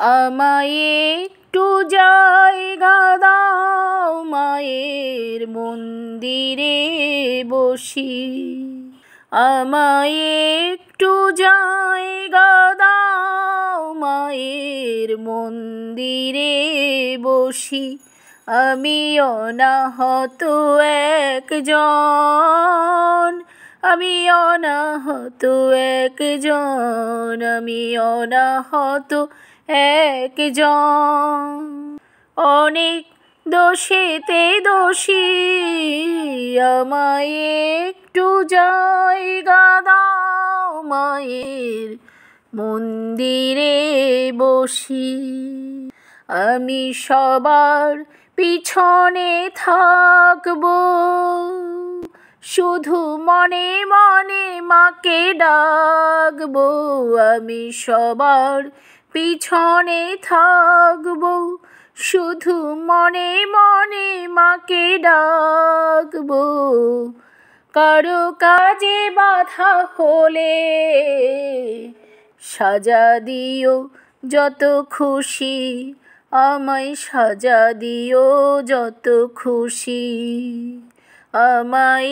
আমায় একটু জায়গা দাও মায়ের মন্দিরে বসি। আমায় একটু জায়গা দাও মায়ের মন্দিরে বসি। আমি অনাহত একজন, আমি অনাহত একজন, আমি অনাহত একজন। অনেক দোষেতে দোষী, আমায় একটু জায়গা দাও মায়ের মন্দিরে বসি। আমি সবার পিছনে থাকবো, শুধু মনে মনে মাকে ডাকবো। আমি সবার পিছনে থাকবো, শুধু মনে মনে মাকে ডাকবো। কারো কাজে বাধা হলে সাজা দিও যত খুশি, আমায় সাজা দিও যত খুশি। আমায়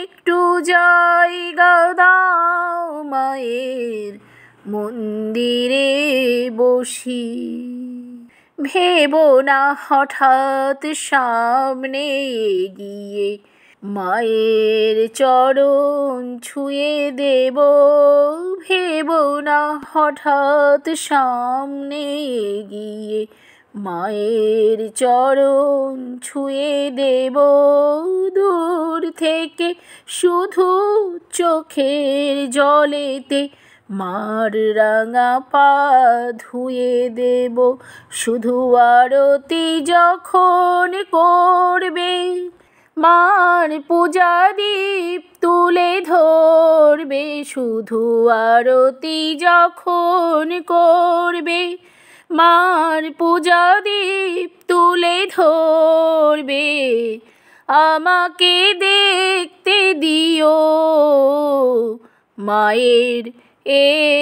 একটু জায়গা দাও মায়ের মন্দিরে বসি। ভেবো না হঠাৎ সামনে এগিয়ে মায়ের চরণ ছুঁয়ে দেব। ভেবো না হঠাৎ সামনে এগিয়ে মায়ের চরণ ছুঁয়ে দেব। দূর থেকে শুধু চোখের জলেতে মার রাঙা পা ধুয়ে দেব। শুধু আরতি যখন করবে মার পূজা দীপ তুলে ধরবে। শুধু আরতি যখন করবে মার পূজা দীপ তুলে ধরবে। আমাকে দেখতে দিও মায়ের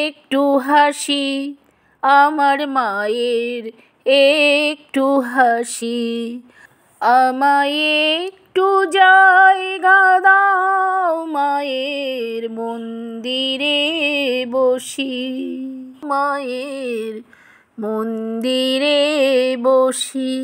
একটু হাসি, আমার মায়ের একটু হাসি। আমায় একটু জায়গা দাও মায়ের মন্দিরে বসি। মায়ের মন্দিরে বসি।